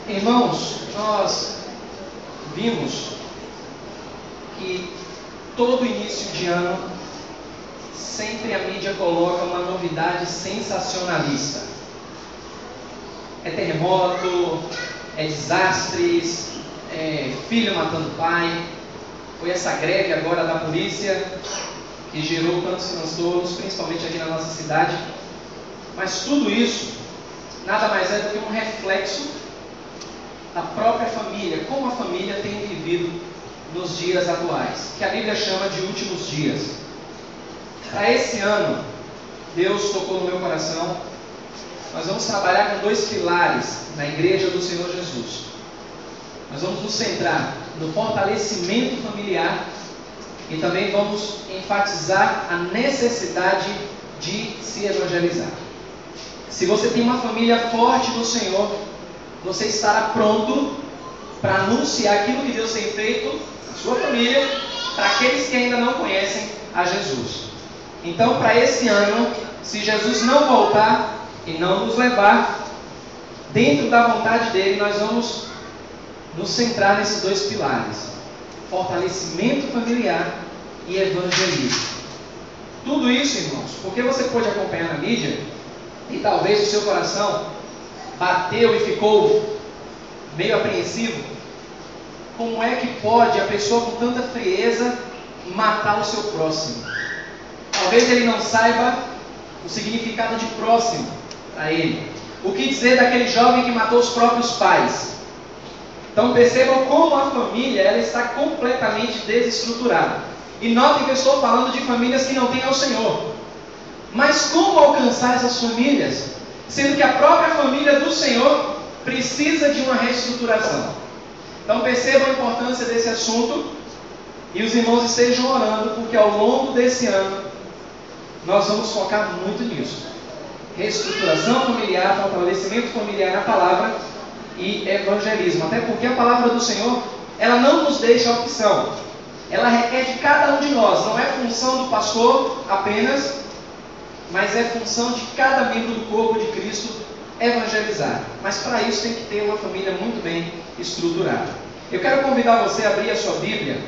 Irmãos, nós vimos que todo início de ano sempre a mídia coloca uma novidade sensacionalista. É terremoto, é desastres, é filho matando pai. Foi essa greve agora da polícia que gerou tantos transtornos, principalmente aqui na nossa cidade. Mas tudo isso nada mais é do que um reflexo da própria família, como a família tem vivido nos dias atuais, que a Bíblia chama de últimos dias. Para esse ano, Deus tocou no meu coração. Nós vamos trabalhar com 2 pilares na Igreja do Senhor Jesus. Nós vamos nos centrar no fortalecimento familiar e também vamos enfatizar a necessidade de se evangelizar. Se você tem uma família forte do Senhor, você estará pronto para anunciar aquilo que Deus tem feito na sua família para aqueles que ainda não conhecem a Jesus. Então, para esse ano, se Jesus não voltar e não nos levar dentro da vontade dele, nós vamos nos centrar nesses 2 pilares: fortalecimento familiar e evangelismo. Tudo isso, irmãos, porque você pode acompanhar na mídia e talvez o seu coração bateu e ficou meio apreensivo. Como é que pode a pessoa com tanta frieza matar o seu próximo? Talvez ele não saiba o significado de próximo para ele. O que dizer daquele jovem que matou os próprios pais? Então percebam como a família ela está completamente desestruturada. E notem que eu estou falando de famílias que não têm ao Senhor. Mas como alcançar essas famílias? Sendo que a própria família do Senhor precisa de uma reestruturação. Então percebam a importância desse assunto e os irmãos estejam orando, porque ao longo desse ano nós vamos focar muito nisso. Reestruturação familiar, fortalecimento familiar na palavra e evangelismo. Até porque a palavra do Senhor, ela não nos deixa a opção. Ela requer de cada um de nós. Não é função do pastor apenas, mas é função de cada membro do corpo de Cristo evangelizar. Mas para isso tem que ter uma família muito bem estruturada. Eu quero convidar você a abrir a sua Bíblia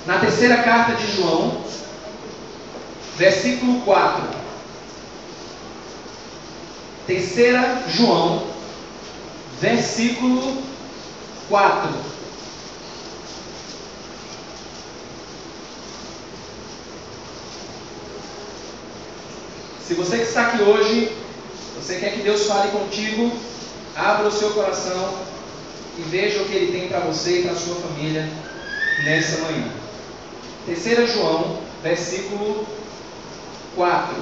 na 3ª carta de João, versículo 4. 3ª João, versículo 4. Se você que está aqui hoje, você quer que Deus fale contigo, abra o seu coração e veja o que Ele tem para você e para a sua família nessa manhã. 3ª João, versículo 4.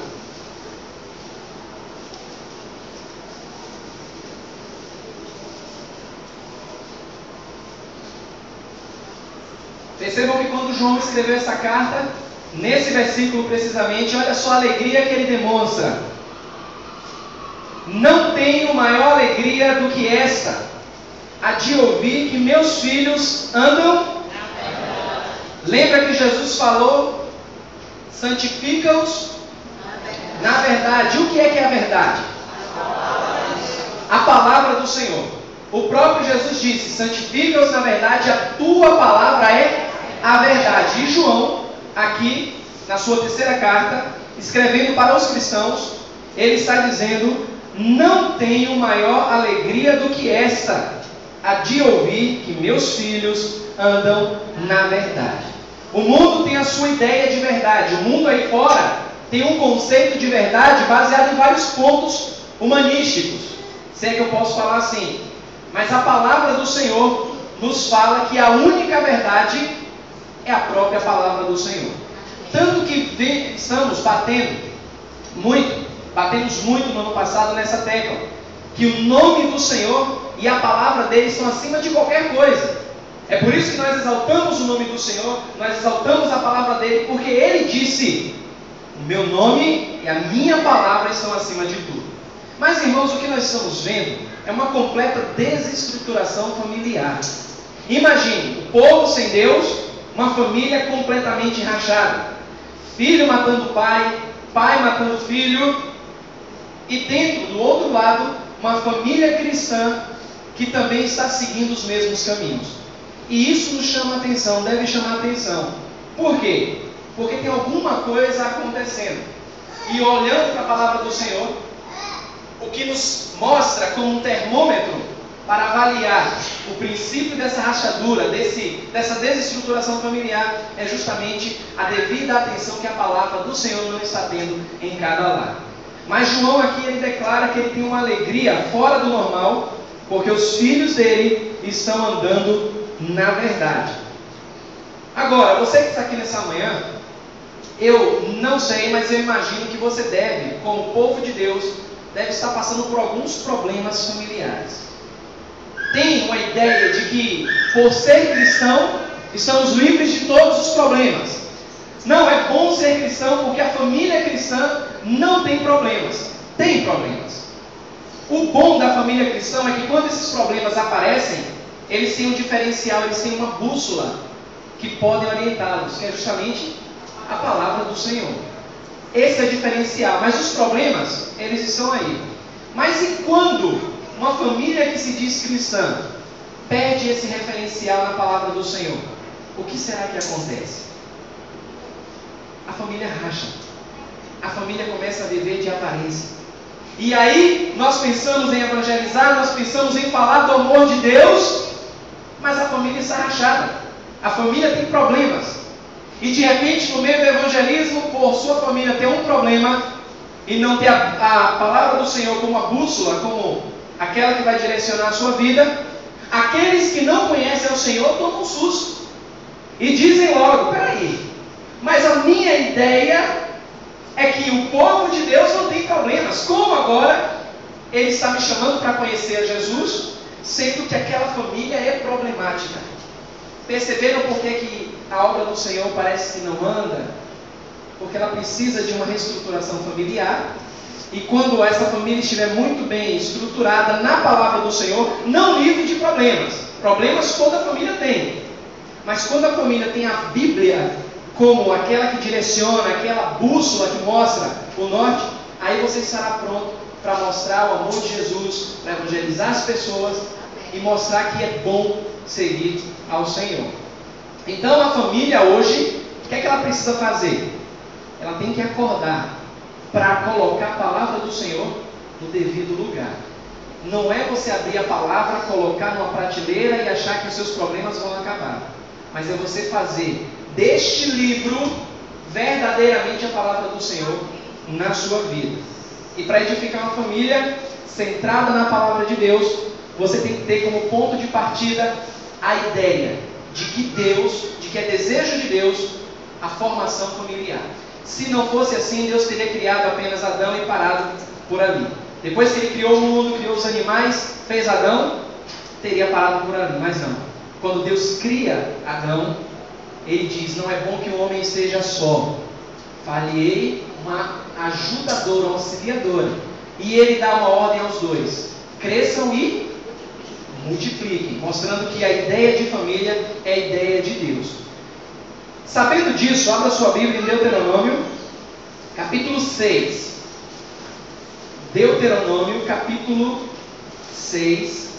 Percebam que quando João escreveu essa carta, nesse versículo precisamente, olha só a alegria que ele demonstra. Não tenho maior alegria do que esta, a de ouvir que meus filhos andam. Lembra que Jesus falou, santifica-os na verdade. O que é a verdade? A palavra do Senhor. O próprio Jesus disse, santifica-os na verdade, a tua palavra é a verdade. E João, aqui na sua 3ª carta, escrevendo para os cristãos, ele está dizendo, não tenho maior alegria do que esta, a de ouvir que meus filhos andam na verdade. O mundo tem a sua ideia de verdade. O mundo aí fora tem um conceito de verdade baseado em vários pontos humanísticos, se é que eu posso falar assim. Mas a palavra do Senhor nos fala que a única verdade é a própria palavra do Senhor. Tanto que estamos batemos muito no ano passado nessa tecla, que o nome do Senhor e a palavra dele estão acima de qualquer coisa. É por isso que nós exaltamos o nome do Senhor, nós exaltamos a palavra dele, porque ele disse, o meu nome e a minha palavra estão acima de tudo. Mas irmãos, o que nós estamos vendo é uma completa desestruturação familiar. Imagine, o povo sem Deus, uma família completamente rachada. Filho matando pai, pai matando filho. E dentro, do outro lado, uma família cristã que também está seguindo os mesmos caminhos. E isso nos chama a atenção, deve chamar a atenção. Por quê? Porque tem alguma coisa acontecendo. E olhando para a palavra do Senhor, o que nos mostra como um termômetro para avaliar o princípio dessa rachadura, dessa desestruturação familiar, é justamente a devida atenção que a palavra do Senhor não está tendo em cada lar. Mas João aqui ele declara que ele tem uma alegria fora do normal, porque os filhos dele estão andando na verdade. Agora, você que está aqui nessa manhã, eu não sei, mas eu imagino que você deve, como povo de Deus, deve estar passando por alguns problemas familiares. Tem uma ideia de que, por ser cristão, estamos livres de todos os problemas. Não, é bom ser cristão porque a família cristã não tem problemas. Tem problemas. O bom da família cristã é que quando esses problemas aparecem, eles têm um diferencial, eles têm uma bússola que podem orientá-los, que é justamente a palavra do Senhor. Esse é o diferencial, mas os problemas, eles estão aí. Mas e quando uma família que se diz cristã perde esse referencial na palavra do Senhor, o que será que acontece? A família racha. A família começa a viver de aparência. E aí nós pensamos em evangelizar, nós pensamos em falar do amor de Deus, mas a família está rachada. A família tem problemas. E de repente, no meio do evangelismo, por sua família ter um problema e não ter a palavra do Senhor como a bússola, como aquela que vai direcionar a sua vida, aqueles que não conhecem o Senhor tomam um susto e dizem logo: peraí, mas a minha ideia é que o povo de Deus não tem problemas. Como agora ele está me chamando para conhecer a Jesus, sendo que aquela família é problemática? Perceberam por que a obra do Senhor parece que não anda? Porque ela precisa de uma reestruturação familiar. E quando essa família estiver muito bem estruturada na palavra do Senhor, não livre de problemas. Problemas toda a família tem. Mas quando a família tem a Bíblia como aquela que direciona, aquela bússola que mostra o norte, aí você estará pronto para mostrar o amor de Jesus, para evangelizar as pessoas e mostrar que é bom seguir ao Senhor. Então a família hoje, o que é que ela precisa fazer? Ela tem que acordar para colocar a palavra do Senhor no devido lugar. Não é você abrir a palavra, colocar numa prateleira e achar que os seus problemas vão acabar. Mas é você fazer deste livro verdadeiramente a palavra do Senhor na sua vida. E para edificar uma família centrada na palavra de Deus, você tem que ter como ponto de partida a ideia de que é desejo de Deus a formação familiar. Se não fosse assim, Deus teria criado apenas Adão e parado por ali. Depois que Ele criou o mundo, criou os animais, fez Adão, teria parado por ali, mas não. Quando Deus cria Adão, Ele diz: não é bom que o homem esteja só. Falhei uma ajudadora, uma auxiliadora. E Ele dá uma ordem aos dois: cresçam e multipliquem, mostrando que a ideia de família é a ideia de Deus. Sabendo disso, abra sua Bíblia em Deuteronômio, capítulo 6. Deuteronômio, capítulo 6.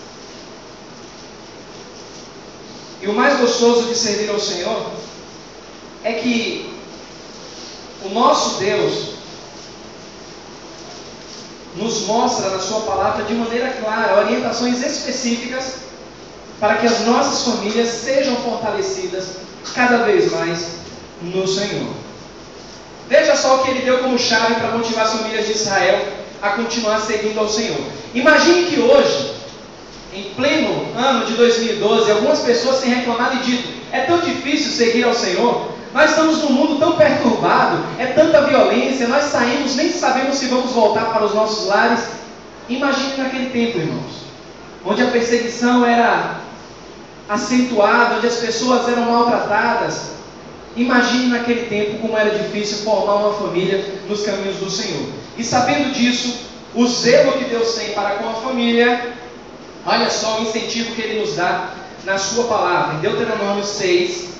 E o mais gostoso de servir ao Senhor é que o nosso Deus nos mostra na sua palavra de maneira clara orientações específicas para que as nossas famílias sejam fortalecidas cada vez mais no Senhor. Veja só o que Ele deu como chave para motivar as famílias de Israel a continuar seguindo ao Senhor. Imagine que hoje, em pleno ano de 2012, algumas pessoas têm reclamado e dito: é tão difícil seguir ao Senhor, nós estamos num mundo tão perturbado, é tanta violência, nós saímos, nem sabemos se vamos voltar para os nossos lares. Imagine naquele tempo, irmãos, onde a perseguição era acentuada, onde as pessoas eram maltratadas. Imagine naquele tempo como era difícil formar uma família nos caminhos do Senhor. E sabendo disso, o zelo que Deus tem para com a família, olha só o incentivo que Ele nos dá na sua palavra, em Deuteronômio 6,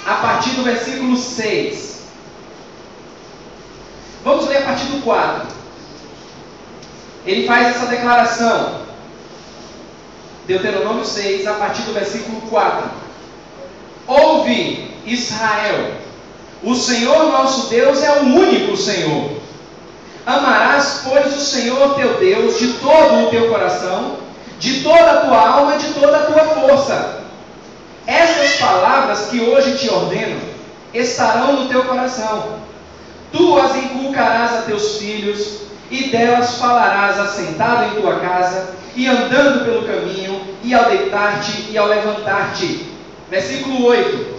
a partir do versículo 6. Vamos ler a partir do 4. Ele faz essa declaração: Deuteronômio 6, a partir do versículo 4. Ouve, Israel, o Senhor nosso Deus é o único Senhor. Amarás, pois, o Senhor teu Deus de todo o teu coração, de toda a tua alma e de toda a tua força. Estas palavras que hoje te ordeno estarão no teu coração. Tu as inculcarás a teus filhos, e delas falarás assentado em tua casa, e andando pelo caminho, e ao deitar-te e ao levantar-te. Versículo 8.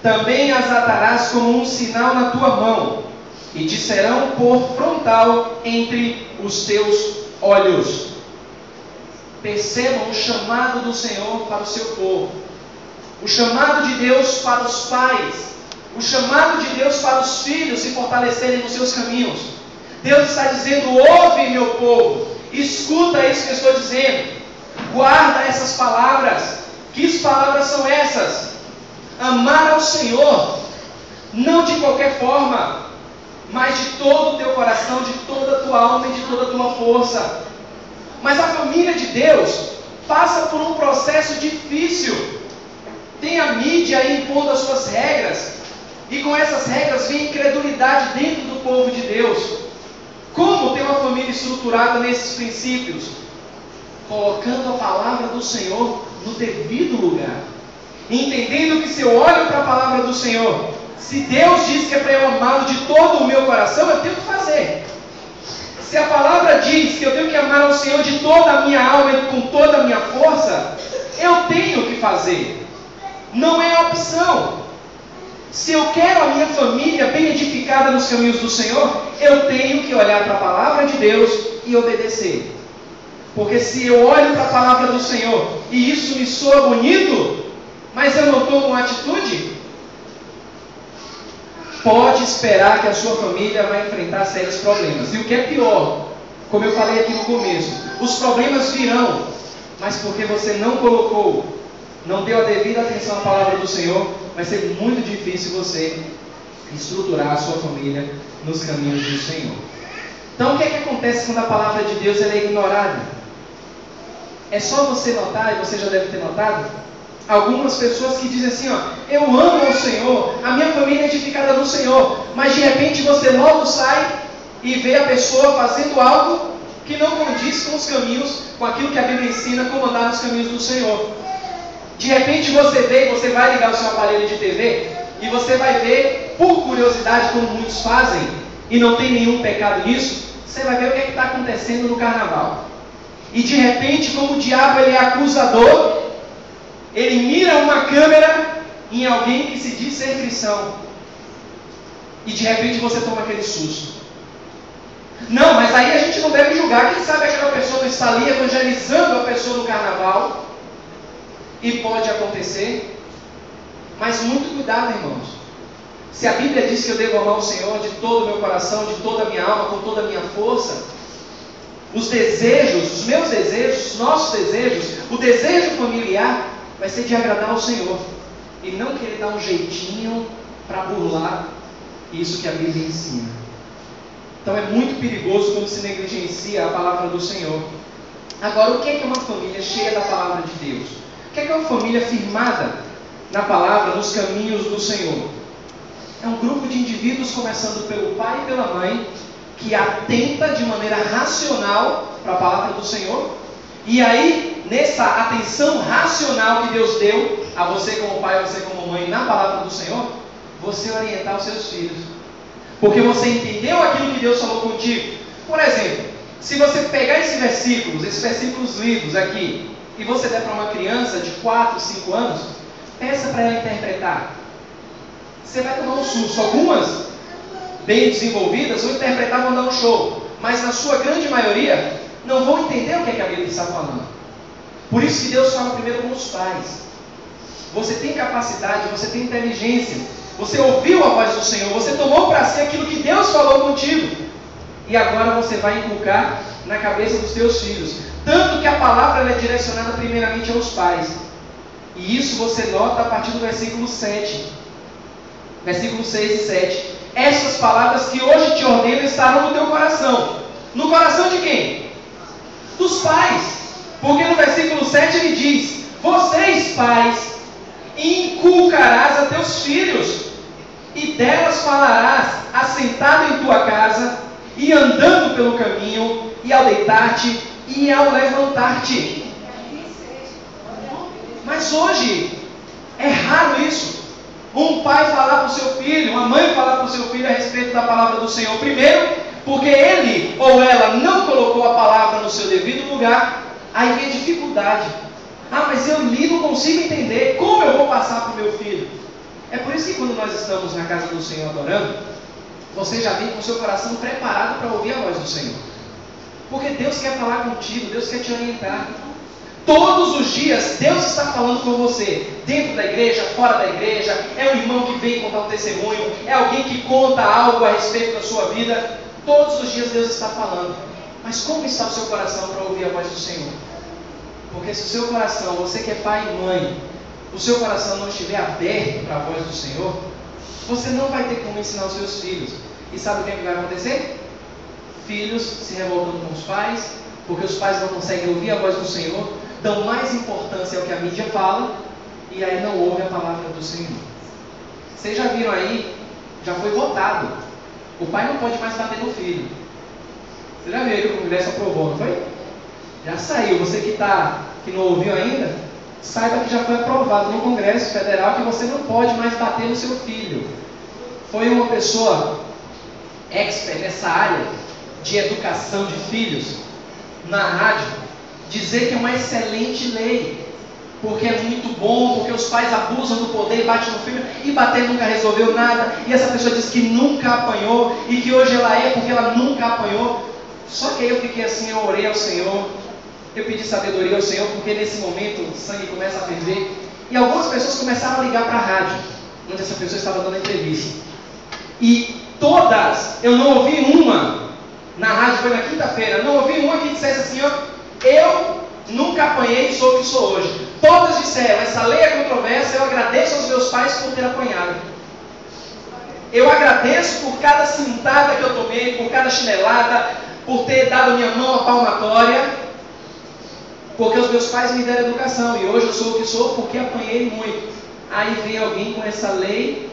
Também as atarás como um sinal na tua mão, e te serão por frontal entre os teus olhos. Percebam o chamado do Senhor para o seu povo, o chamado de Deus para os pais, o chamado de Deus para os filhos se fortalecerem nos seus caminhos. Deus está dizendo: ouve, meu povo, escuta isso que eu estou dizendo, guarda essas palavras. Que palavras são essas? Amar ao Senhor, não de qualquer forma, mas de todo o teu coração, de toda a tua alma e de toda a tua força. Mas a família de Deus passa por um processo difícil. Tem a mídia aí impondo as suas regras, e com essas regras vem incredulidade dentro do povo de Deus. Como ter uma família estruturada nesses princípios? Colocando a palavra do Senhor no devido lugar. Entendendo que se eu olho para a palavra do Senhor, se Deus diz que é para eu amá-lo de todo o meu coração, eu tenho que fazer. Se a palavra diz que eu tenho que amar ao Senhor de toda a minha alma e com toda a minha força, eu tenho que fazer. Não é opção. Se eu quero a minha família bem edificada nos caminhos do Senhor, eu tenho que olhar para a palavra de Deus e obedecer. Porque se eu olho para a palavra do Senhor e isso me soa bonito, mas eu não tomo uma atitude, pode esperar que a sua família vai enfrentar sérios problemas. E o que é pior, como eu falei aqui no começo, os problemas virão, mas porque você não colocou, não deu a devida atenção à palavra do Senhor, vai ser muito difícil você estruturar a sua família nos caminhos do Senhor. Então o que é que acontece quando a palavra de Deus ela é ignorada? É só você notar, e você já deve ter notado, algumas pessoas que dizem assim, eu amo o Senhor, a minha família é edificada no Senhor, mas de repente você logo sai e vê a pessoa fazendo algo que não condiz com os caminhos, com aquilo que a Bíblia ensina, como andar nos caminhos do Senhor. De repente você vai ligar o seu aparelho de TV e você vai ver, por curiosidade, como muitos fazem, e não tem nenhum pecado nisso, você vai ver o que está acontecendo no carnaval. E de repente, como o diabo ele é acusador, ele mira uma câmera em alguém que se diz ser cristão. E de repente você toma aquele susto. Não, mas aí a gente não deve julgar. Quem sabe aquela pessoa não está ali evangelizando a pessoa no carnaval. E pode acontecer. Mas muito cuidado, irmãos. Se a Bíblia diz que eu devo amar o Senhor de todo o meu coração, de toda a minha alma, com toda a minha força, os desejos, os meus desejos, os nossos desejos, o desejo familiar vai ser de agradar ao Senhor e não querer dar um jeitinho para burlar isso que a Bíblia ensina. Então é muito perigoso quando se negligencia a palavra do Senhor. Agora, o que é uma família cheia da palavra de Deus? O que é uma família firmada na palavra, nos caminhos do Senhor? É um grupo de indivíduos, começando pelo pai e pela mãe, que atenta de maneira racional para a palavra do Senhor. E aí, nessa atenção racional que Deus deu a você como pai, a você como mãe, na palavra do Senhor, você orientar os seus filhos. Porque você entendeu aquilo que Deus falou contigo. Por exemplo, se você pegar esses versículos lidos aqui, e você der para uma criança de 4, 5 anos, peça para ela interpretar. Você vai tomar um susto. Algumas, bem desenvolvidas, vão interpretar, vão dar um show. Mas na sua grande maioria, não vão entender o que é que a Bíblia está falando. Por isso que Deus fala primeiro com os pais. Você tem capacidade, você tem inteligência, você ouviu a voz do Senhor, você tomou para si aquilo que Deus falou contigo. E agora você vai inculcar na cabeça dos teus filhos. Tanto que a palavra ela é direcionada primeiramente aos pais. E isso você nota a partir do versículo 7. Versículos 6 e 7. Essas palavras que hoje te ordeno estarão no teu coração. No coração de quem? Dos pais. Porque no versículo 7 ele diz: vocês, pais, inculcarás a teus filhos, e delas falarás, assentado em tua casa, e andando pelo caminho, e ao deitar-te, e ao levantar-te. Mas hoje, é raro isso. Um pai falar para o seu filho, uma mãe falar para o seu filho a respeito da palavra do Senhor. Primeiro, porque ele ou ela não colocou a palavra no seu devido lugar. Aí vem a dificuldade. Ah, mas eu li, não consigo entender. Como eu vou passar para o meu filho? É por isso que quando nós estamos na casa do Senhor adorando, você já vem com o seu coração preparado para ouvir a voz do Senhor. Porque Deus quer falar contigo, Deus quer te orientar. Todos os dias Deus está falando com você, dentro da igreja, fora da igreja. É um irmão que vem contar um testemunho, é alguém que conta algo a respeito da sua vida. Todos os dias Deus está falando. Mas como está o seu coração para ouvir a voz do Senhor? Porque se o seu coração, você que é pai e mãe, o seu coração não estiver aberto para a voz do Senhor, você não vai ter como ensinar os seus filhos. E sabe o que vai acontecer? Filhos se revoltando com os pais, porque os pais não conseguem ouvir a voz do Senhor, dão mais importância ao que a mídia fala, e aí não ouvem a palavra do Senhor. Vocês já viram aí, já foi votado, o pai não pode mais bater no filho. Você já viu aí que o Congresso aprovou, não foi? Já saiu. Você que não ouviu ainda, saiba que já foi aprovado no Congresso Federal que você não pode mais bater no seu filho. Foi uma pessoa expert nessa área de educação de filhos na rádio dizer que é uma excelente lei, porque é muito bom, porque os pais abusam do poder e batem no filho, e bater nunca resolveu nada, e essa pessoa diz que nunca apanhou, e que hoje ela é porque ela nunca apanhou. Só que aí eu fiquei assim, eu orei ao Senhor, eu pedi sabedoria ao Senhor, porque nesse momento o sangue começa a ferver, e algumas pessoas começaram a ligar para a rádio, onde essa pessoa estava dando entrevista, e todas, eu não ouvi uma, na rádio foi na quinta-feira, não ouvi uma que dissesse assim, ó, eu nunca apanhei e sou o que sou hoje. Todas disseram, essa lei é controversa, eu agradeço aos meus pais por ter apanhado. Eu agradeço por cada cintada que eu tomei, por cada chinelada, por ter dado minha mão à palmatória, porque os meus pais me deram educação, e hoje eu sou o que sou porque apanhei muito. Aí vem alguém com essa lei,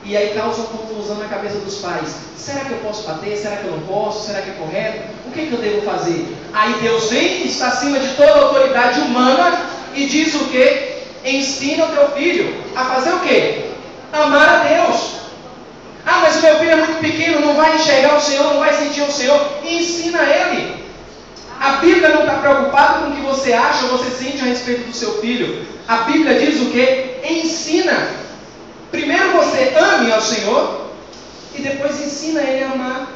e aí causa uma confusão na cabeça dos pais. Será que eu posso bater? Será que eu não posso? Será que é correto? O que eu devo fazer? Aí Deus vem, está acima de toda autoridade humana e diz o quê? Ensina o teu filho a fazer o quê? Amar a Deus. Ah, mas o meu filho é muito pequeno, não vai enxergar o Senhor, não vai sentir o Senhor. Ensina ele. A Bíblia não está preocupada com o que você acha ou você sente a respeito do seu filho. A Bíblia diz o quê? Ensina. Primeiro você ame ao Senhor e depois ensina ele a amar.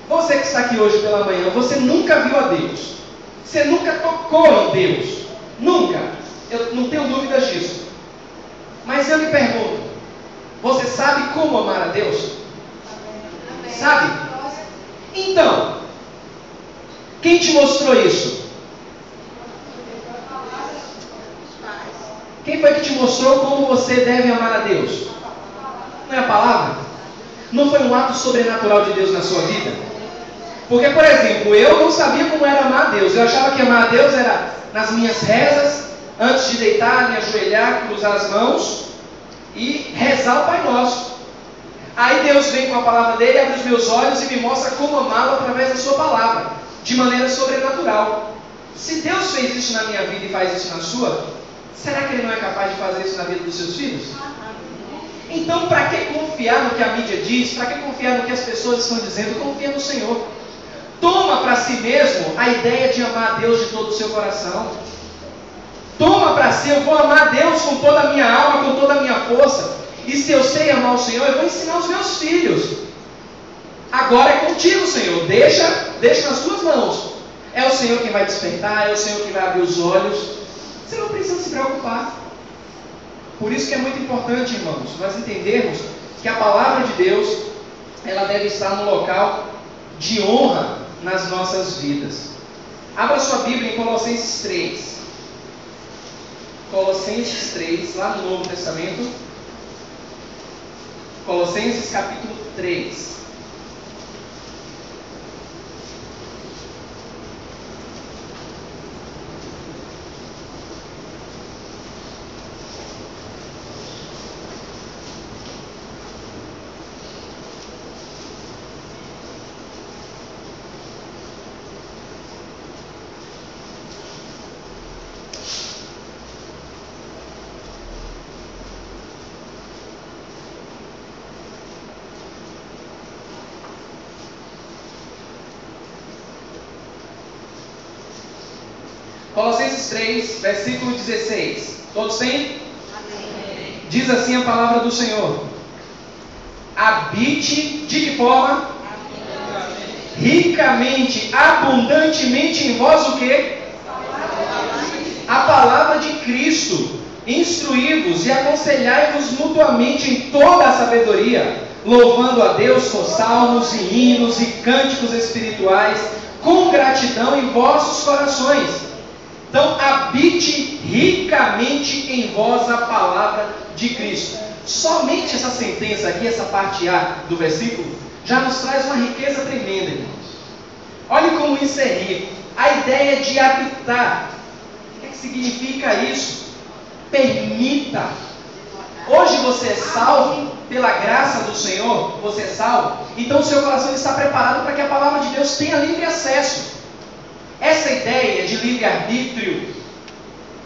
Você que está aqui hoje pela manhã, você nunca viu a Deus. Você nunca tocou em Deus. Nunca. Eu não tenho dúvidas disso. Mas eu lhe pergunto, você sabe como amar a Deus? Amém. Sabe? Então, quem te mostrou isso? Quem foi que te mostrou como você deve amar a Deus? Não é a palavra? Não foi um ato sobrenatural de Deus na sua vida? Porque, por exemplo, eu não sabia como era amar a Deus. Eu achava que amar a Deus era nas minhas rezas, antes de deitar, me ajoelhar, cruzar as mãos e rezar o Pai Nosso. Aí Deus vem com a palavra dele, abre os meus olhos e me mostra como amá-lo através da sua palavra, de maneira sobrenatural. Se Deus fez isso na minha vida e faz isso na sua, será que Ele não é capaz de fazer isso na vida dos seus filhos? Então, para que confiar no que a mídia diz? Para que confiar no que as pessoas estão dizendo? Confia no Senhor. Toma para si mesmo a ideia de amar a Deus de todo o seu coração. Toma para si, eu vou amar a Deus com toda a minha alma, com toda a minha força. E se eu sei amar o Senhor, eu vou ensinar os meus filhos. Agora é contigo, Senhor. Deixa nas tuas mãos. É o Senhor quem vai despertar, é o Senhor quem vai abrir os olhos. Você não precisa se preocupar. Por isso que é muito importante, irmãos, nós entendermos que a palavra de Deus, ela deve estar no local de honra nas nossas vidas. Abra sua Bíblia em Colossenses 3. Colossenses 3, lá no Novo Testamento. Colossenses capítulo 3. Colossenses 3, versículo 16. Todos têm? Amém. Diz assim a palavra do Senhor: habite, de que forma? Ricamente, abundantemente em vós o quê? A palavra de Cristo. Instruí-vos e aconselhai-vos mutuamente em toda a sabedoria, louvando a Deus com salmos e hinos e cânticos espirituais, com gratidão em vossos corações. Então, habite ricamente em vós a palavra de Cristo. Somente essa sentença aqui, essa parte A do versículo, já nos traz uma riqueza tremenda, irmãos. Olhe como isso é rico. A ideia de habitar. O que significa isso? Permita. Hoje você é salvo pela graça do Senhor, você é salvo, então o seu coração está preparado para que a palavra de Deus tenha livre acesso. Essa ideia de livre-arbítrio,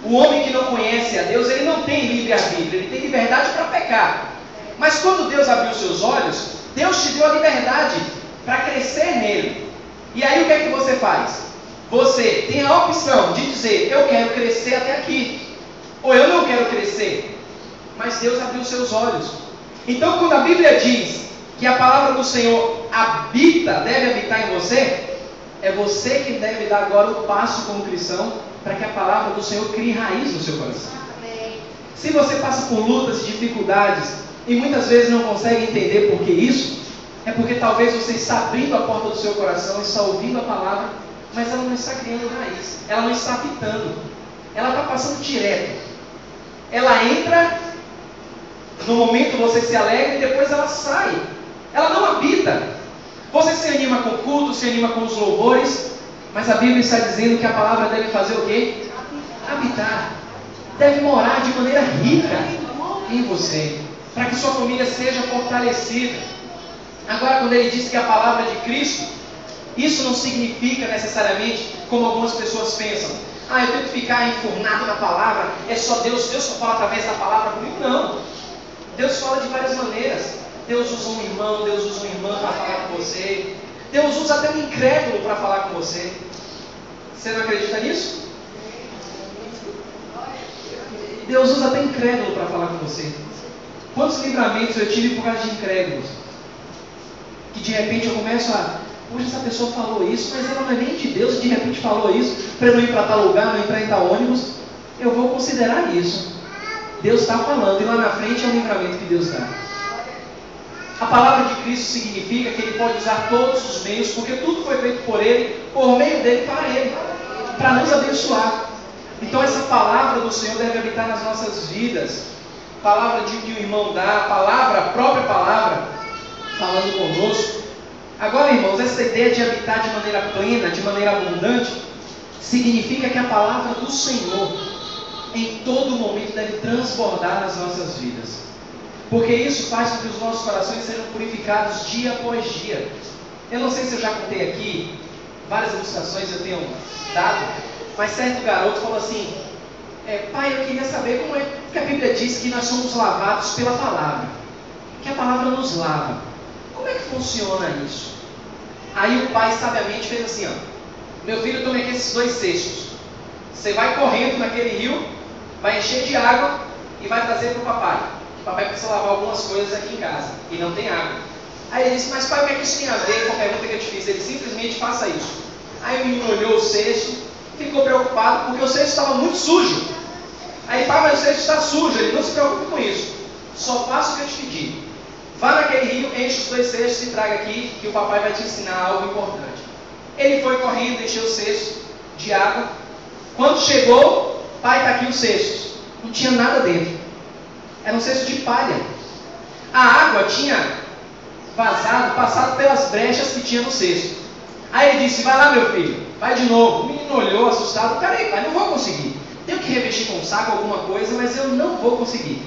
o homem que não conhece a Deus, ele não tem livre-arbítrio, ele tem liberdade para pecar. Mas quando Deus abriu seus olhos, Deus te deu a liberdade para crescer nele. E aí o que é que você faz? Você tem a opção de dizer, eu quero crescer até aqui, ou eu não quero crescer. Mas Deus abriu seus olhos. Então quando a Bíblia diz que a palavra do Senhor habita, deve habitar em você, é você que deve dar agora o passo como cristão para que a palavra do Senhor crie raiz no seu coração. Amém. Se você passa por lutas e dificuldades e muitas vezes não consegue entender por que isso, é porque talvez você está abrindo a porta do seu coração, está ouvindo a palavra, mas ela não está criando raiz, ela não está habitando, ela está passando direto. Ela entra, no momento você se alegra e depois ela sai. Ela não habita. Você se anima com o culto, se anima com os louvores, mas a Bíblia está dizendo que a palavra deve fazer o quê? Habitar. Deve morar de maneira rica em você, para que sua família seja fortalecida. Agora, quando ele diz que a palavra de Cristo, isso não significa necessariamente como algumas pessoas pensam. Eu tenho que ficar enfurnado na palavra, é só Deus só fala através da palavra comigo. Não. Deus fala de várias maneiras. Deus usa um irmão, Deus usa uma irmã para falar com você. Deus usa até um incrédulo para falar com você. Você não acredita nisso? Deus usa até incrédulo para falar com você. Quantos livramentos eu tive por causa de incrédulos? Que de repente eu começo poxa, essa pessoa falou isso, mas ela não é nem de Deus, e de repente falou isso, para eu não ir para tal lugar, não entrar em tal ônibus. Eu vou considerar isso. Deus está falando, e lá na frente é o livramento que Deus dá. A palavra de Cristo significa que Ele pode usar todos os meios, porque tudo foi feito por Ele, por meio dEle, para nos abençoar. Então essa palavra do Senhor deve habitar nas nossas vidas. Palavra de que o irmão dá, a própria palavra, falando conosco. Agora, irmãos, essa ideia de habitar de maneira plena, de maneira abundante, significa que a palavra do Senhor, em todo momento, deve transbordar nas nossas vidas. Porque isso faz com que os nossos corações sejam purificados dia após dia. Eu não sei se eu já contei aqui, várias ilustrações eu tenho dado, mas certo garoto falou assim, pai, eu queria saber como é que a Bíblia diz que nós somos lavados pela palavra. Que a palavra nos lava. Como é que funciona isso? Aí o pai sabiamente fez assim, meu filho, tome aqui esses 2 cestos. Você vai correndo naquele rio, vai encher de água e vai trazer para o papai. Papai precisa lavar algumas coisas aqui em casa e não tem água. Aí ele disse, mas pai, o que é que isso tem a ver com a pergunta que eu te fiz? Ele simplesmente faça isso. Aí o menino olhou o cesto, ficou preocupado porque o cesto estava muito sujo. Aí, pai, mas o cesto está sujo. Ele, não se preocupe com isso, só faça o que eu te pedi. Vá naquele rio, enche os 2 cestos e traga aqui que o papai vai te ensinar algo importante. Ele foi correndo, encheu o cesto de água. Quando chegou, pai, está aqui os cestos. Não tinha nada dentro. Era um cesto de palha. A água tinha vazado, passado pelas brechas que tinha no cesto. Aí ele disse, vai lá meu filho, vai de novo. O menino olhou assustado, peraí pai, não vou conseguir. Tenho que revestir com um saco alguma coisa, mas eu não vou conseguir.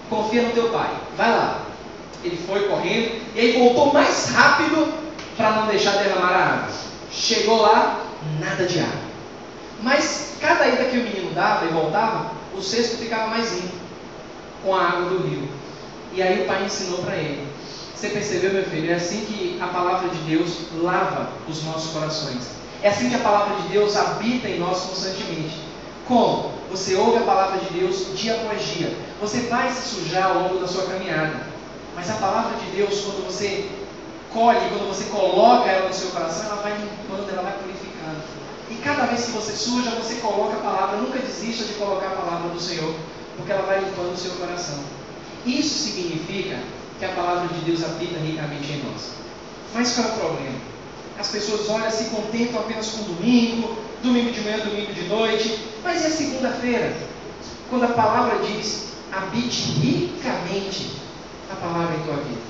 Confia no teu pai, vai lá. Ele foi correndo e aí voltou mais rápido para não deixar derramar a água. Chegou lá, nada de água. Mas cada ida que o menino dava e voltava, o cesto ficava mais limpo com a água do rio. E aí o pai ensinou para ele. Você percebeu, meu filho? É assim que a palavra de Deus lava os nossos corações. É assim que a palavra de Deus habita em nós constantemente. Como? Você ouve a palavra de Deus dia após dia. Você vai se sujar ao longo da sua caminhada. Mas a palavra de Deus, quando você colhe, quando você coloca ela no seu coração, ela vai limpando, ela vai purificando. E cada vez que você suja, você coloca a palavra. Nunca desista de colocar a palavra do Senhor, porque ela vai limpando o seu coração. Isso significa que a palavra de Deus habita ricamente em nós. Mas qual é o problema? As pessoas olham, se contentam apenas com domingo de manhã, domingo de noite. Mas e a segunda-feira? Quando a palavra diz, habite ricamente a palavra em tua vida.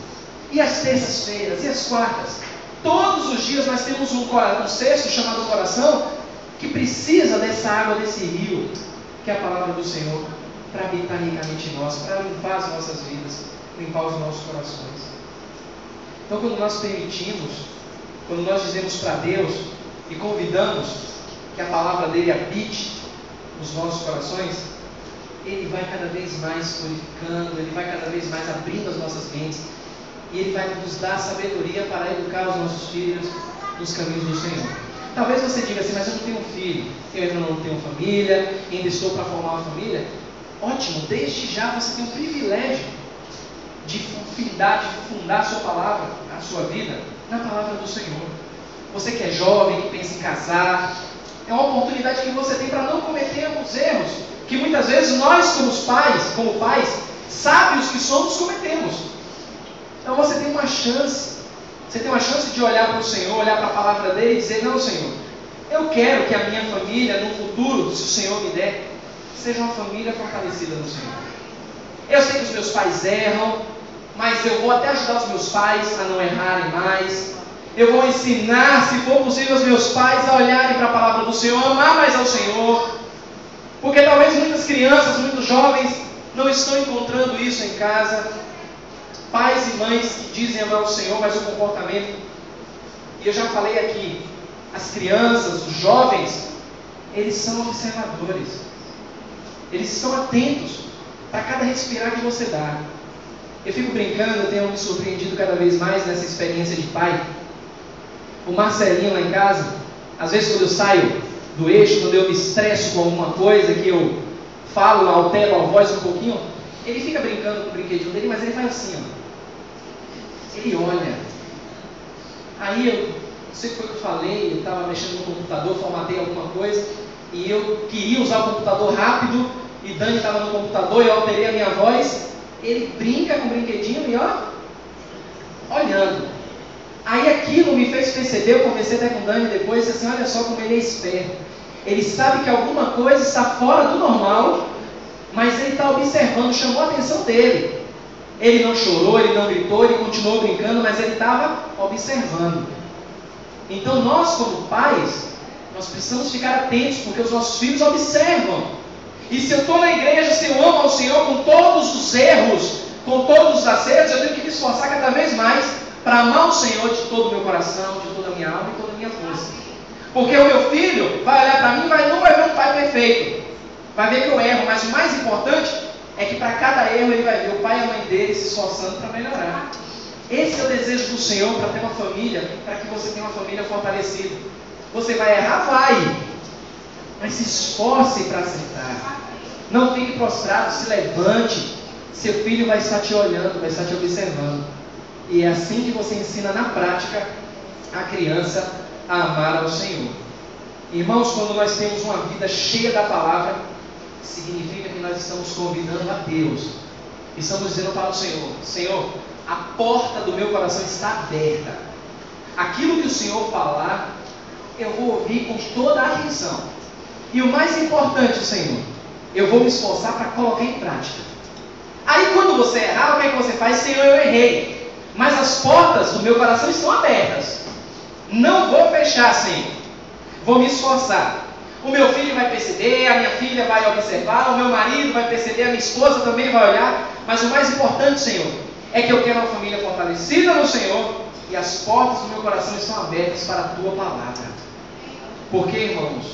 E as terças-feiras, e as quartas? Todos os dias nós temos um cesto chamado coração, que precisa dessa água, desse rio, que é a palavra do Senhor, para habitar ricamente em nós, para limpar as nossas vidas, limpar os nossos corações. Então, quando nós permitimos, quando nós dizemos para Deus e convidamos que a palavra dele habite nos nossos corações, ele vai cada vez mais purificando, ele vai cada vez mais abrindo as nossas mentes, e ele vai nos dar sabedoria para educar os nossos filhos nos caminhos do Senhor. Talvez você diga assim, mas eu não tenho filho, eu ainda não tenho família, ainda estou para formar uma família. Ótimo, desde já você tem o privilégio de fundar a sua palavra, a sua vida, na palavra do Senhor. Você que é jovem, que pensa em casar, é uma oportunidade que você tem para não cometer os erros que muitas vezes nós, como pais, sábios que somos, cometemos. Então você tem uma chance. Você tem uma chance de olhar para o Senhor, olhar para a palavra dele e dizer, não, Senhor, eu quero que a minha família, no futuro, se o Senhor me der, seja uma família fortalecida no Senhor. Eu sei que os meus pais erram, mas eu vou até ajudar os meus pais a não errarem mais. Eu vou ensinar, se for possível, os meus pais a olharem para a palavra do Senhor, a amar mais ao Senhor. Porque talvez muitas crianças, muitos jovens não estão encontrando isso em casa. Pais e mães que dizem amar o Senhor, mas o comportamento, e eu já falei aqui, as crianças, os jovens, eles são observadores. Eles estão atentos para cada respirar que você dá. Eu fico brincando, eu tenho me surpreendido cada vez mais nessa experiência de pai. O Marcelinho lá em casa, às vezes quando eu saio do eixo, quando eu me estresso com alguma coisa, que eu falo, altero a voz um pouquinho, ele fica brincando com o brinquedinho dele, mas ele faz assim, ó. Ele olha. Aí eu, não sei o que foi que eu falei, eu estava mexendo no computador, formatei alguma coisa, e eu queria usar o computador rápido, e Dani estava no computador, e eu alterei a minha voz. Ele brinca com o brinquedinho e ó, olhando. Aí aquilo me fez perceber, eu conversei até com o Dani depois, assim, olha só como ele é esperto. Ele sabe que alguma coisa está fora do normal, mas ele está observando, chamou a atenção dele. Ele não chorou, ele não gritou, ele continuou brincando, mas ele estava observando. Então nós, como pais, nós precisamos ficar atentos, porque os nossos filhos observam. E se eu estou na igreja, se eu amo ao Senhor com todos os erros, com todos os acertos, eu tenho que me esforçar cada vez mais para amar o Senhor de todo o meu coração, de toda a minha alma e toda a minha força. Porque o meu filho vai olhar para mim e não vai ver um pai perfeito. Vai ver que eu erro, mas o mais importante é que para cada erro ele vai ver o pai e a mãe dele se esforçando para melhorar. Esse é o desejo do Senhor para ter uma família, para que você tenha uma família fortalecida. Você vai errar? Vai. Mas se esforce para acertar. Não fique prostrado, se levante. Seu filho vai estar te olhando, vai estar te observando. E é assim que você ensina na prática a criança a amar ao Senhor. Irmãos, quando nós temos uma vida cheia da palavra, significa que nós estamos convidando a Deus. Estamos dizendo para o Senhor, Senhor, a porta do meu coração está aberta. Aquilo que o Senhor falar, eu vou ouvir com toda a atenção. E o mais importante, Senhor, eu vou me esforçar para colocar em prática. Aí quando você errar, o que é que você faz? Senhor, eu errei, mas as portas do meu coração estão abertas. Não vou fechar, Senhor. Vou me esforçar. O meu filho vai perceber, a minha filha vai observar, o meu marido vai perceber, a minha esposa também vai olhar. Mas o mais importante, Senhor, é que eu quero uma família fortalecida no Senhor e as portas do meu coração estão abertas para a Tua palavra. Porque, irmãos,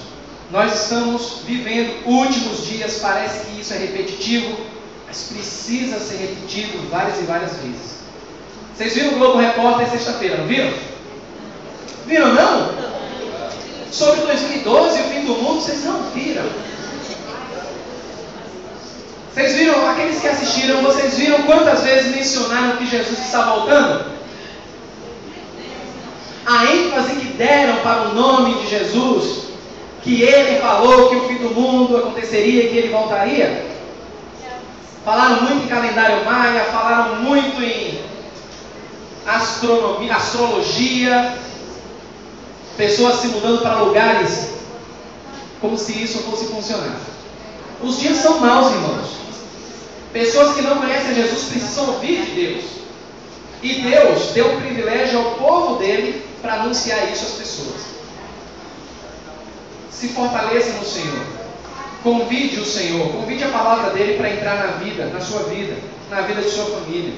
nós estamos vivendo últimos dias, parece que isso é repetitivo, mas precisa ser repetido várias e várias vezes. Vocês viram o Globo Repórter sexta-feira, não viram? Viram não? Sobre 2012 e o fim do mundo, vocês não viram. Vocês viram, aqueles que assistiram, vocês viram quantas vezes mencionaram que Jesus está voltando? A ênfase que deram para o nome de Jesus, que ele falou que o fim do mundo aconteceria e que ele voltaria. Falaram muito em calendário maia, falaram muito em astronomia, astrologia, pessoas se mudando para lugares como se isso fosse funcionar. Os dias são maus, irmãos. Pessoas que não conhecem Jesus precisam ouvir de Deus. E Deus deu o privilégio ao povo dele para anunciar isso às pessoas. Se fortaleça no Senhor. Convide o Senhor. Convide a palavra dele para entrar na vida, na sua vida, na vida de sua família.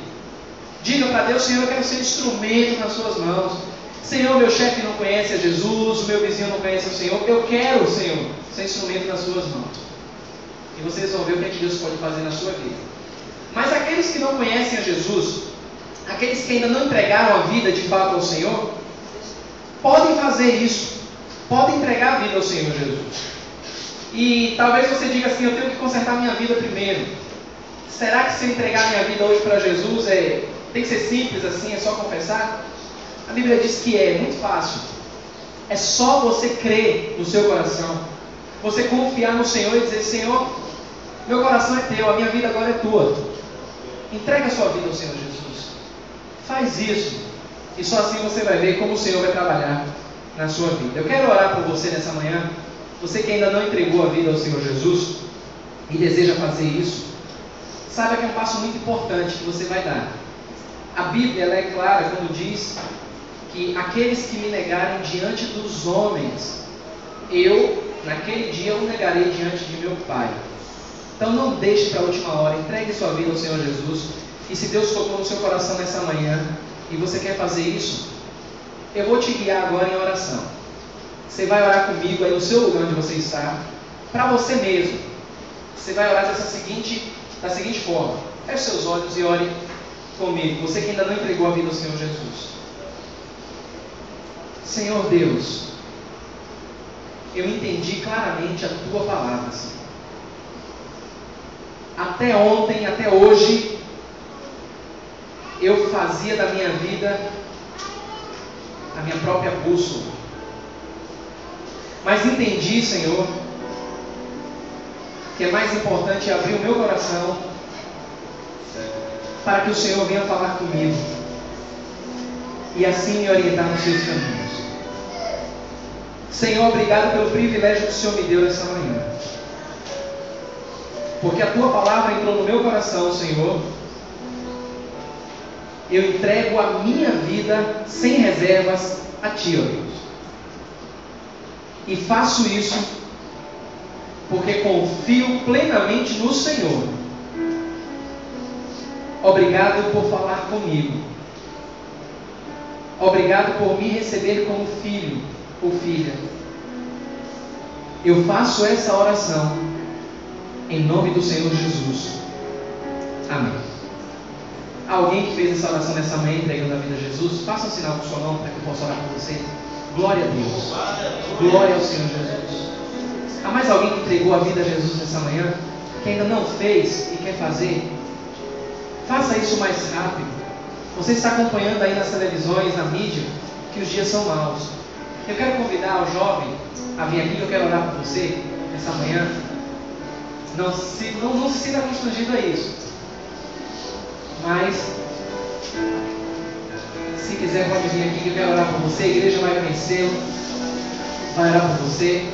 Diga para Deus: Senhor, eu quero ser instrumento nas suas mãos. Senhor, meu chefe não conhece a Jesus, o meu vizinho não conhece o Senhor. Eu quero, Senhor, ser instrumento nas suas mãos. E vocês vão ver o que Deus pode fazer na sua vida. Mas aqueles que não conhecem a Jesus, aqueles que ainda não entregaram a vida de fato ao Senhor, podem fazer isso. Podem entregar a vida ao Senhor Jesus. E talvez você diga assim: eu tenho que consertar minha vida primeiro. Será que se eu entregar minha vida hoje para Jesus, tem que ser simples assim, é só confessar? A Bíblia diz que é muito fácil. É só você crer no seu coração. Você confiar no Senhor e dizer: Senhor, meu coração é teu, a minha vida agora é tua. Entrega a sua vida ao Senhor Jesus. Faz isso. E só assim você vai ver como o Senhor vai trabalhar na sua vida. Eu quero orar por você nessa manhã. Você que ainda não entregou a vida ao Senhor Jesus e deseja fazer isso, saiba que é um passo muito importante que você vai dar. A Bíblia ela é clara quando diz que aqueles que me negarem diante dos homens, eu, naquele dia, o negarei diante de meu Pai. Então não deixe para a última hora, entregue sua vida ao Senhor Jesus. E se Deus tocou no seu coração nessa manhã e você quer fazer isso, eu vou te guiar agora em oração. Você vai orar comigo aí no seu lugar onde você está, para você mesmo. Você vai orar da seguinte forma: feche seus olhos e ore comigo. Você que ainda não entregou a vida ao Senhor Jesus. Senhor Deus, eu entendi claramente a Tua palavra, Senhor. Até ontem, até hoje, eu fazia da minha vida a minha própria bússola. Mas entendi, Senhor, que é mais importante abrir o meu coração para que o Senhor venha falar comigo e assim me orientar nos seus caminhos. Senhor, obrigado pelo privilégio que o Senhor me deu nessa manhã. Porque a Tua palavra entrou no meu coração, Senhor. Eu entrego a minha vida sem reservas a Ti, ó Deus. E faço isso porque confio plenamente no Senhor. Obrigado por falar comigo. Obrigado por me receber como filho ou filha. Eu faço essa oração em nome do Senhor Jesus. Amém. Alguém que fez essa oração nessa manhã entregando a vida a Jesus, faça um sinal com sua mão para que eu possa orar por você. Glória a Deus. Glória ao Senhor Jesus. Há mais alguém que entregou a vida a Jesus nessa manhã, que ainda não fez e quer fazer? Faça isso mais rápido. Você está acompanhando aí nas televisões, na mídia, que os dias são maus. Eu quero convidar o jovem a vir aqui, que eu quero orar por você nessa manhã. Não se sinta constrangido a isso. Mas, se quiser, pode vir aqui que eu quero orar por você. A igreja vai conhecê-lo, vai orar por você.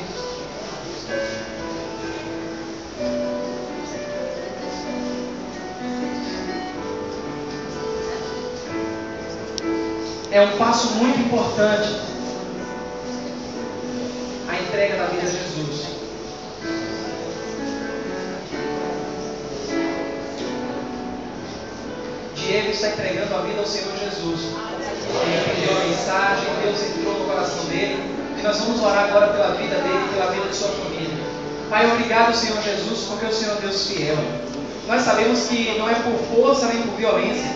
É um passo muito importante a entrega da vida a Jesus. Diego está entregando a vida ao Senhor Jesus. Ele pediu a mensagem, Deus entrou no coração dele. E nós vamos orar agora pela vida dele, pela vida de sua família. Pai, obrigado, Senhor Jesus, porque o Senhor é Deus fiel. Nós sabemos que não é por força nem por violência,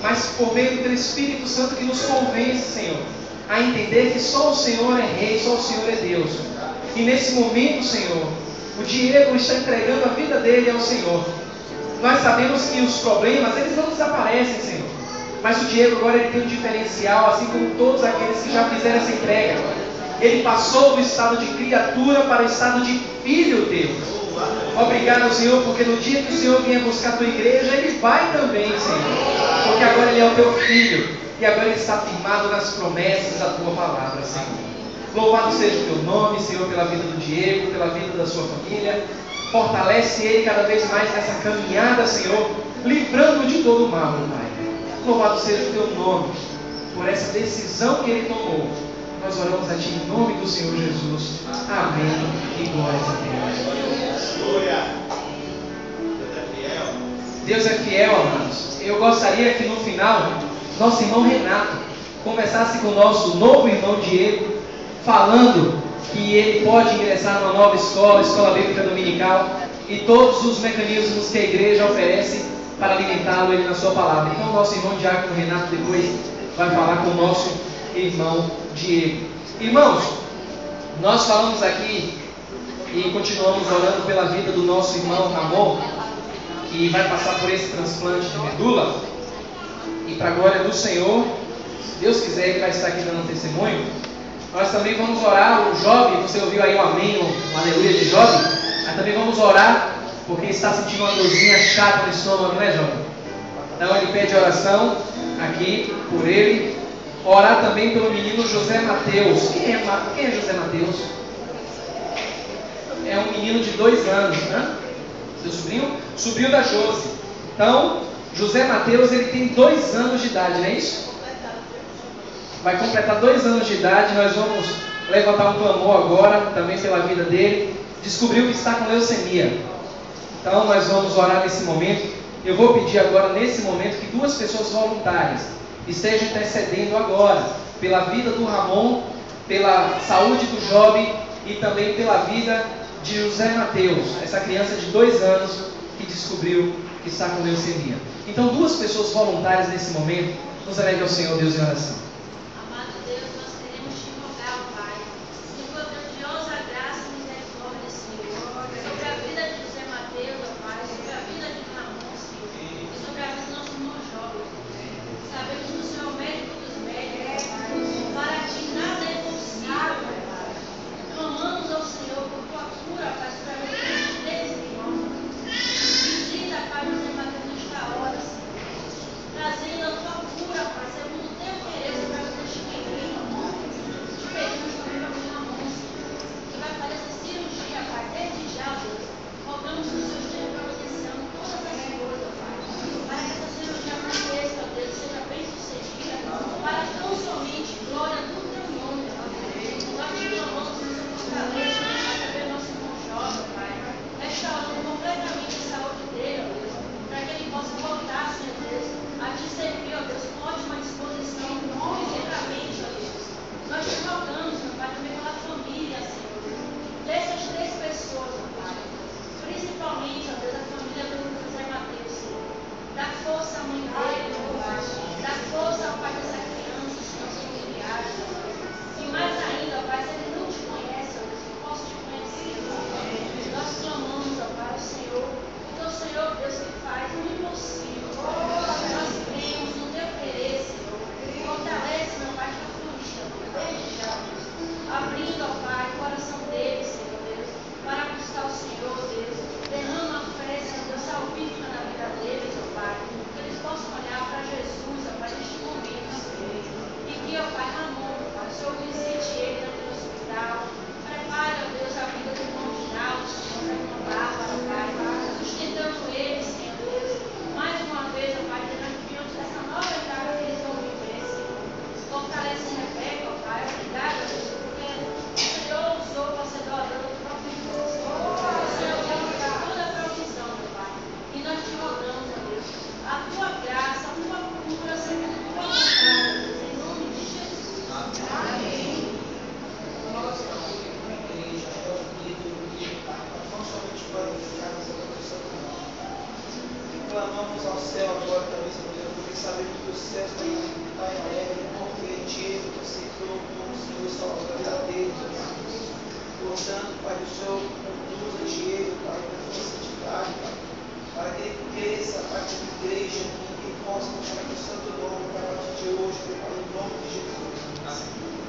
mas por meio do Teu Espírito Santo que nos convence, Senhor, a entender que só o Senhor é Rei, só o Senhor é Deus. E nesse momento, Senhor, o Diego está entregando a vida dele ao Senhor. Nós sabemos que os problemas, eles não desaparecem, Senhor. Mas o Diego agora ele tem um diferencial, assim como todos aqueles que já fizeram essa entrega. Ele passou do estado de criatura para o estado de filho teu. Obrigado, Senhor, porque no dia que o Senhor vier buscar a tua igreja, ele vai também, Senhor. Porque agora ele é o teu filho. E agora ele está firmado nas promessas da tua palavra, Senhor. Louvado seja o teu nome, Senhor, pela vida do Diego, pela vida da sua família. Fortalece ele cada vez mais nessa caminhada, Senhor, livrando-o de todo o mal, meu Pai. Louvado seja o teu nome por essa decisão que ele tomou. Nós oramos a Ti em nome do Senhor Jesus. Amém. E glórias a Deus. Deus é fiel, amados. Eu gostaria que no final, nosso irmão Renato conversasse com o nosso novo irmão Diego, falando que ele pode ingressar numa nova escola, escola bíblica dominical, e todos os mecanismos que a igreja oferece para alimentá-lo ele na sua palavra. Então, nosso irmão Diácono Renato depois vai falar com o nosso irmão Diego. Irmãos, nós falamos aqui e continuamos orando pela vida do nosso irmão Ramon, que vai passar por esse transplante de medula. E para a glória do Senhor, se Deus quiser, ele vai estar aqui dando um testemunho. Nós também vamos orar. O Job, você ouviu aí o amém, o aleluia de Job? Nós também vamos orar, porque está sentindo uma dorzinha chata no estômago, né, Job? Então ele pede oração aqui por ele. Orar também pelo menino José Mateus. Quem é José Mateus? É um menino de 2 anos, né? Seu sobrinho? Sobrinho da Josi. Então, José Mateus, ele tem 2 anos de idade, não é isso? Vai completar 2 anos de idade. Nós vamos levantar um clamor agora, também pela vida dele. Descobriu que está com leucemia. Então, nós vamos orar nesse momento. Eu vou pedir agora, nesse momento, que 2 pessoas voluntárias estejam intercedendo agora pela vida do Ramon, pela saúde do Job e também pela vida de José Mateus, essa criança de 2 anos que descobriu que está com leucemia. Então, 2 pessoas voluntárias nesse momento, nos eleve ao Senhor Deus em oração. Amado Deus, nós queremos te rogar, Pai, Senhor, grandiosa graça e misericórdia, Senhor, sobre a vida de José Mateus, Pai, sobre a vida de Ramon, Senhor, e sobre a vida do nosso irmão Jovem. Sabemos que o Senhor é o médico dos médicos, Pai, para ti nada é impossível, Pai. Clamamos ao Senhor por tua cura, Pai, sobre a vida deles, irmãos. Visita, Pai, José Mateus nesta hora, Senhor, trazendo a tua cura, Pai, segundo o teu querer sobre a vida de menino. Te pedimos também para o Ramon, que vai fazer essa cirurgia, Pai, desde já, Deus. Rogamos que o Senhor esteja providenciando todas as coisas, Pai, para que essa cirurgia aconteça, Deus, seja bem sucedida, para tão somente glória do teu nome, Pai. Nós te clamamos que o Senhor fortaleça, Pai, também o nosso irmão jovem, Pai, restaurando completamente a saúde dele, ó Deus, para que ele possa voltar, Senhor Deus, a te servir, ó Deus, com ótima disposição, fisicamente, ó Deus. Nós te rogamos, meu Pai, também pela família, Senhor Deus, dessas 3 pessoas, ó Pai, principalmente, ó Deus, a família do José Mateus, Senhor. Dá força à mãe dele, meu Pai, dá força ao pai dessa criança, Senhor, aos familiares, ó Deus. E mais ainda, ó Pai, se ele não te conhece, ó Deus, eu posso te conhecer, ó Pai. Nós clamamos, ó Pai, ao Senhor, porque o Senhor, Deus, que faz o impossível. Nós cremos no teu querer, Senhor. Fortalece, meu Pai, tua família, desde já, Deus. Abrindo, ó Pai, o coração dele, Senhor Deus, para buscar o Senhor, Deus. Derrama a fé, Senhor Deus, salvífica na vida deles, ó Pai. Que eles possam olhar para Jesus, ó Pai, neste momento, Senhor. E que, ó Pai, Ramon, ó Pai, o Senhor visite ele naquele hospital. Prepare, ó Deus, a vida do irmão Ginaldo, Senhor, da irmã Bárbara, Pai, sustentando ele, Senhor Deus, mais uma vez, ó Pai, diante dessa nova etapa que eles vão viver, Senhor. Fortalece Rebeca, ó Pai, obrigada, Deus, porque o Senhor usou para ser doador do próprio Deus, Senhor. O Senhor deu toda a provisão, meu Pai, e nós te rogamos, ó Deus, a tua graça, a tua cura, segundo a tua vontade, Deus, em nome de Jesus. Amém. Nós, como igreja, é unido, não somente para edificarmos a tua santo nome. Clamamos ao céu agora também, Senhor Deus, porque sabemos que o céu está em alegre, contente, Diego, que aceitou como Senhor e Salvador da vida dele, Pai. Portanto, Pai, o Senhor conduza Diego, Pai, na sua santidade, Pai, para que ele cresça, Pai, como igreja, que possa mostrar o santo nome, Pai, a partir de hoje, Pai, em nome de Jesus.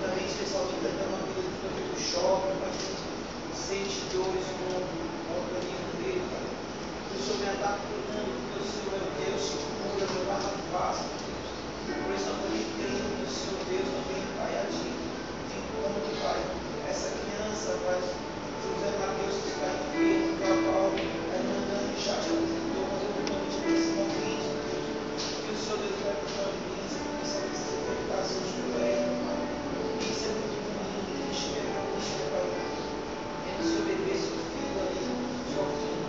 Também, especialmente, tratando a vida do teu amigo Shopping, Pai, que sente dores no organismo dele, Pai. Que o Senhor me ataque curando, porque o Senhor é o Deus que cura, meu Pai, não faz. Por isso, também crendo que o Senhor Deus também vai agir. Encontre, Pai, essa criança, Pai, José Mateus, que está enfermo, que a Paulo é mandando já te apresentou, mas eu vou te nesse momento, que o Senhor Deus vai para a providência, que essa libertação de Pai. Isso é muito ruim, isso é muito, Pai. Vendo o Senhor beber seu filho ali, sozinho.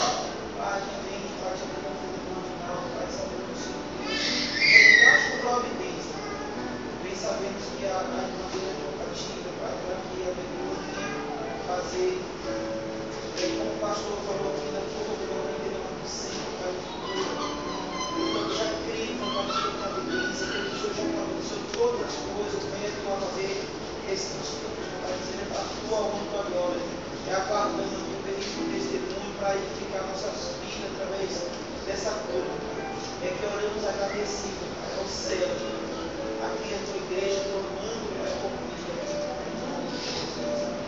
Pai, também, Pai, te apresentando no final, Pai, sabendo o Senhor Deus. Com providência. Bem sabemos que a irmã dele é compatível, Pai, para que a pessoa venha fazer, como o pastor falou aqui na fogo do nome dele, no centro, Pai, eu já creio com a sua providência, que o Senhor já providenciou todas as coisas, mesmo a fazer esse transtorno, Pai, dizendo para a tua honra e tua glória, e aguardando o belíssimo testemunho para edificar nossas vidas através dessa cura, Pai. É que oramos agradecidos, Pai, ao céu. Aqui a tua igreja, formando, Pai, como vida, em nome de Jesus.